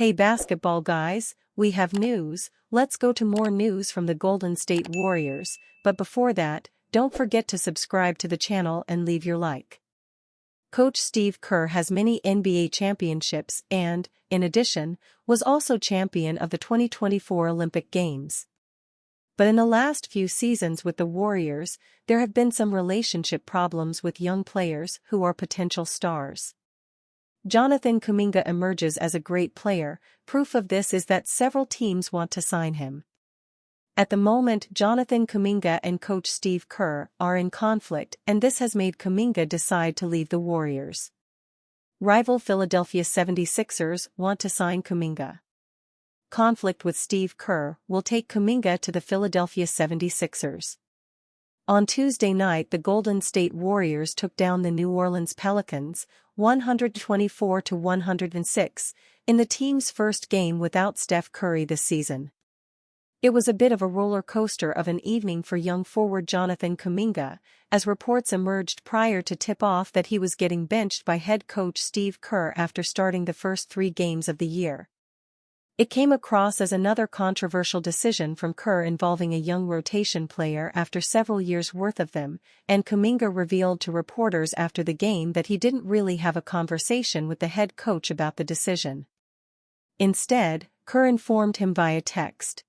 Hey basketball guys, we have news. Let's go to more news from the Golden State Warriors, but before that, don't forget to subscribe to the channel and leave your like. Coach Steve Kerr has many NBA championships and, in addition, was also champion of the 2024 Olympic Games. But in the last few seasons with the Warriors, there have been some relationship problems with young players who are potential stars. Jonathan Kuminga emerges as a great player. Proof of this is that several teams want to sign him. At the moment, Jonathan Kuminga and coach Steve Kerr are in conflict, and this has made Kuminga decide to leave the Warriors. Rival Philadelphia 76ers want to sign Kuminga. Conflict with Steve Kerr will take Kuminga to the Philadelphia 76ers. On Tuesday night, the Golden State Warriors took down the New Orleans Pelicans, 124-106, in the team's first game without Steph Curry this season. It was a bit of a roller coaster of an evening for young forward Jonathan Kuminga, as reports emerged prior to tip-off that he was getting benched by head coach Steve Kerr after starting the first 3 games of the year. It came across as another controversial decision from Kerr involving a young rotation player after several years' worth of them, and Kuminga revealed to reporters after the game that he didn't really have a conversation with the head coach about the decision. Instead, Kerr informed him via text.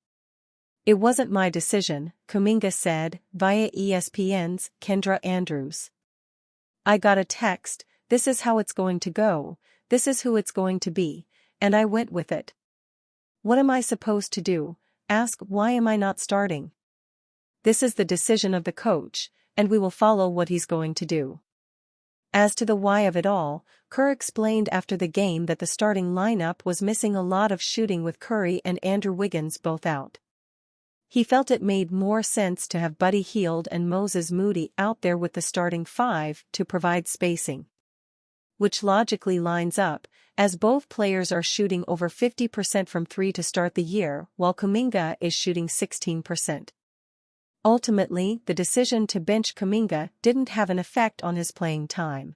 "It wasn't my decision," Kuminga said, via ESPN's Kendra Andrews. "I got a text, this is how it's going to go, this is who it's going to be, and I went with it. What am I supposed to do? Ask why am I not starting? This is the decision of the coach, and we will follow what he's going to do." As to the why of it all, Kerr explained after the game that the starting lineup was missing a lot of shooting with Curry and Andrew Wiggins both out. He felt it made more sense to have Buddy Hield and Moses Moody out there with the starting 5 to provide spacing. Which logically lines up, as both players are shooting over 50% from 3 to start the year, while Kuminga is shooting 16%. Ultimately, the decision to bench Kuminga didn't have an effect on his playing time.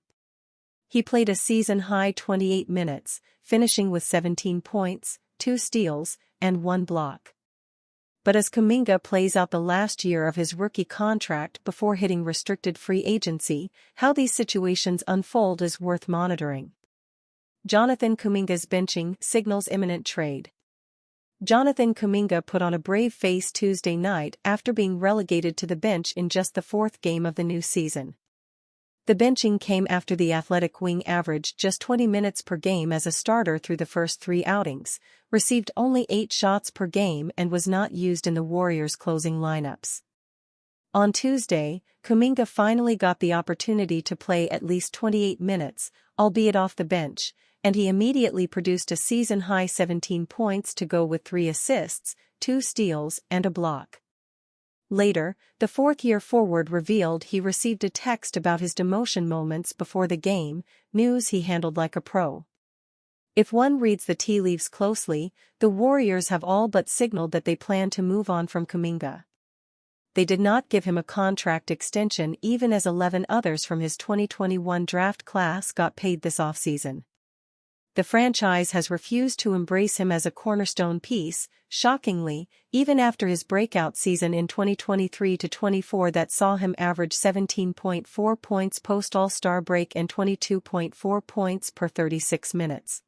He played a season-high 28 minutes, finishing with 17 points, 2 steals, and 1 block. But as Kuminga plays out the last year of his rookie contract before hitting restricted free agency, how these situations unfold is worth monitoring. Jonathan Kuminga's benching signals imminent trade. Jonathan Kuminga put on a brave face Tuesday night after being relegated to the bench in just the 4th game of the new season. The benching came after the athletic wing averaged just 20 minutes per game as a starter through the first 3 outings, received only 8 shots per game and was not used in the Warriors' closing lineups. On Tuesday, Kuminga finally got the opportunity to play at least 28 minutes, albeit off the bench, and he immediately produced a season-high 17 points to go with 3 assists, 2 steals, and a block. Later, the 4th-year forward revealed he received a text about his demotion moments before the game, news he handled like a pro. If one reads the tea leaves closely, the Warriors have all but signaled that they plan to move on from Kuminga. They did not give him a contract extension even as 11 others from his 2021 draft class got paid this offseason. The franchise has refused to embrace him as a cornerstone piece, shockingly, even after his breakout season in 2023-24 that saw him average 17.4 points post-All-Star break and 22.4 points per 36 minutes.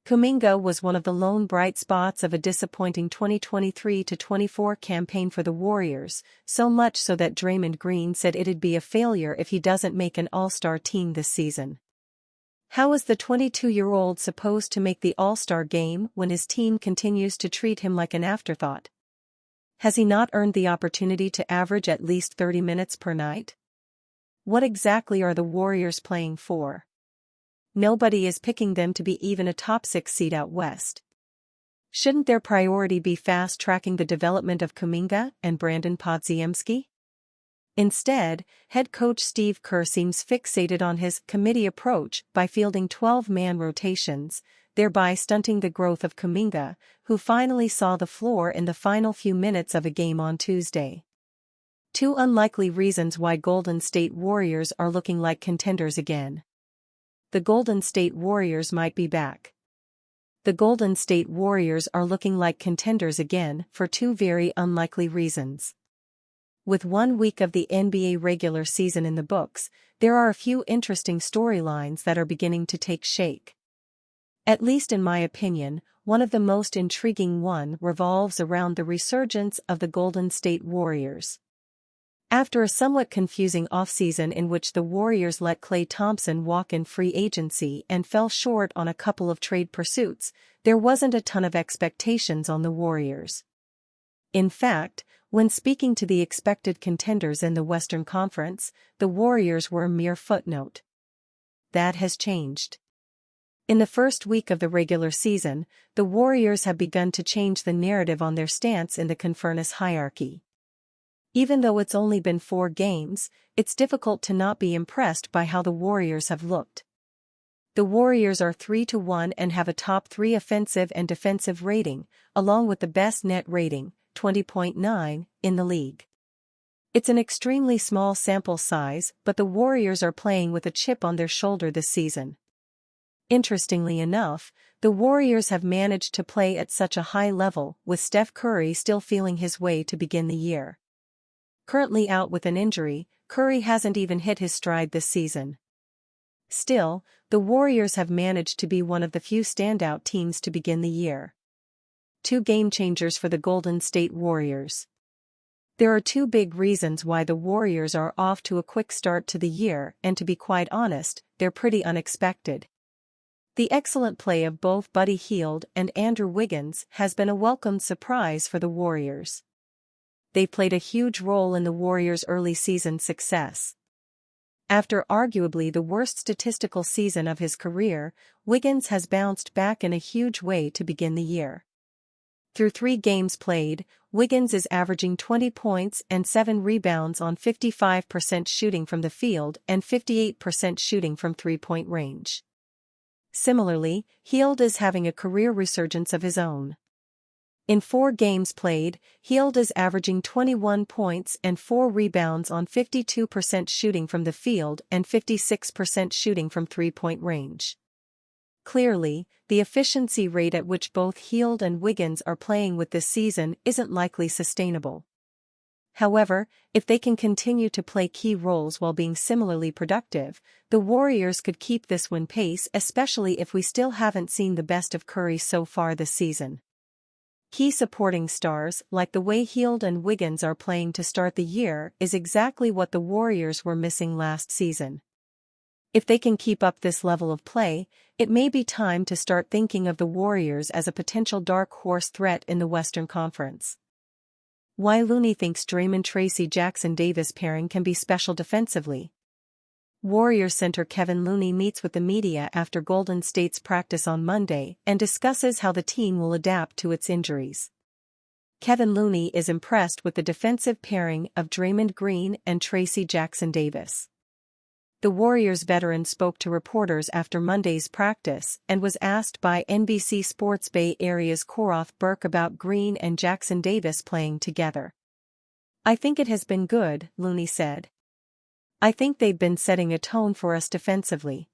Kuminga was one of the lone bright spots of a disappointing 2023-24 campaign for the Warriors, so much so that Draymond Green said it'd be a failure if he doesn't make an All-Star team this season. How is the 22-year-old supposed to make the All-Star game when his team continues to treat him like an afterthought? Has he not earned the opportunity to average at least 30 minutes per night? What exactly are the Warriors playing for? Nobody is picking them to be even a top 6 seed out west. Shouldn't their priority be fast-tracking the development of Kuminga and Brandon Podziemski? Instead, head coach Steve Kerr seems fixated on his committee approach by fielding 12-man rotations, thereby stunting the growth of Kuminga, who finally saw the floor in the final few minutes of a game on Tuesday. 2 unlikely reasons why Golden State Warriors are looking like contenders again. The Golden State Warriors might be back. the Golden State Warriors are looking like contenders again for two very unlikely reasons. With 1 week of the NBA regular season in the books, there are a few interesting storylines that are beginning to take shape. At least in my opinion, one of the most intriguing one revolves around the resurgence of the Golden State Warriors. After a somewhat confusing offseason in which the Warriors let Klay Thompson walk in free agency and fell short on a couple of trade pursuits, there wasn't a ton of expectations on the Warriors. In fact, when speaking to the expected contenders in the Western Conference, the Warriors were a mere footnote. That has changed. In the first week of the regular season, the Warriors have begun to change the narrative on their stance in the conference hierarchy. Even though it's only been 4 games, it's difficult to not be impressed by how the Warriors have looked. The Warriors are 3-1 and have a top 3 offensive and defensive rating, along with the best net rating, 20.9, in the league. It's an extremely small sample size, but the Warriors are playing with a chip on their shoulder this season. Interestingly enough, the Warriors have managed to play at such a high level, with Steph Curry still feeling his way to begin the year. Currently out with an injury, Curry hasn't even hit his stride this season. Still, the Warriors have managed to be one of the few standout teams to begin the year. 2 game changers for the Golden State Warriors. There are 2 big reasons why the Warriors are off to a quick start to the year, and to be quite honest, they're pretty unexpected. The excellent play of both Buddy Hield and Andrew Wiggins has been a welcome surprise for the Warriors. They played a huge role in the Warriors' early season success. After arguably the worst statistical season of his career, Wiggins has bounced back in a huge way to begin the year. Through 3 games played, Wiggins is averaging 20 points and 7 rebounds on 55% shooting from the field and 58% shooting from three-point range. Similarly, Hield is having a career resurgence of his own. In 4 games played, Hield is averaging 21 points and 4 rebounds on 52% shooting from the field and 56% shooting from three-point range. Clearly, the efficiency rate at which both Hield and Wiggins are playing with this season isn't likely sustainable. However, if they can continue to play key roles while being similarly productive, the Warriors could keep this win pace, especially if we still haven't seen the best of Curry so far this season. Key supporting stars, like the way Hield and Wiggins are playing to start the year, is exactly what the Warriors were missing last season. If they can keep up this level of play, it may be time to start thinking of the Warriors as a potential dark horse threat in the Western Conference. Why Looney thinks Draymond-Tracy Jackson-Davis pairing can be special defensively. Warriors center Kevin Looney meets with the media after Golden State's practice on Monday and discusses how the team will adapt to its injuries. Kevin Looney is impressed with the defensive pairing of Draymond Green and Tracy Jackson-Davis. The Warriors veteran spoke to reporters after Monday's practice and was asked by NBC Sports Bay Area's Korath Burke about Green and Jackson-Davis playing together. "I think it has been good," Looney said. "I think they've been setting a tone for us defensively.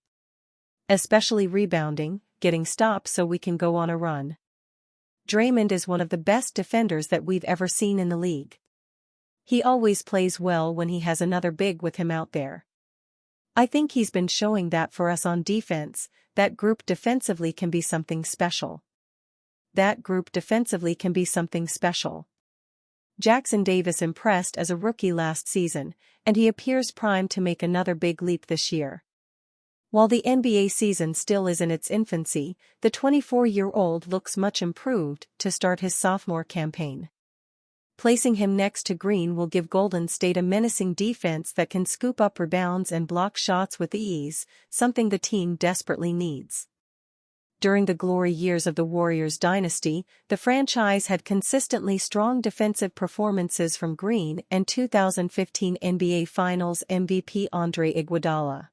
Especially rebounding, getting stops so we can go on a run. Draymond is one of the best defenders that we've ever seen in the league. He always plays well when he has another big with him out there. I think he's been showing that for us on defense, that group defensively can be something special. Jackson-Davis impressed as a rookie last season, and he appears primed to make another big leap this year. While the NBA season still is in its infancy, the 24-year-old looks much improved to start his sophomore campaign. Placing him next to Green will give Golden State a menacing defense that can scoop up rebounds and block shots with ease, something the team desperately needs. During the glory years of the Warriors dynasty, the franchise had consistently strong defensive performances from Green and 2015 NBA Finals MVP Andre Iguodala.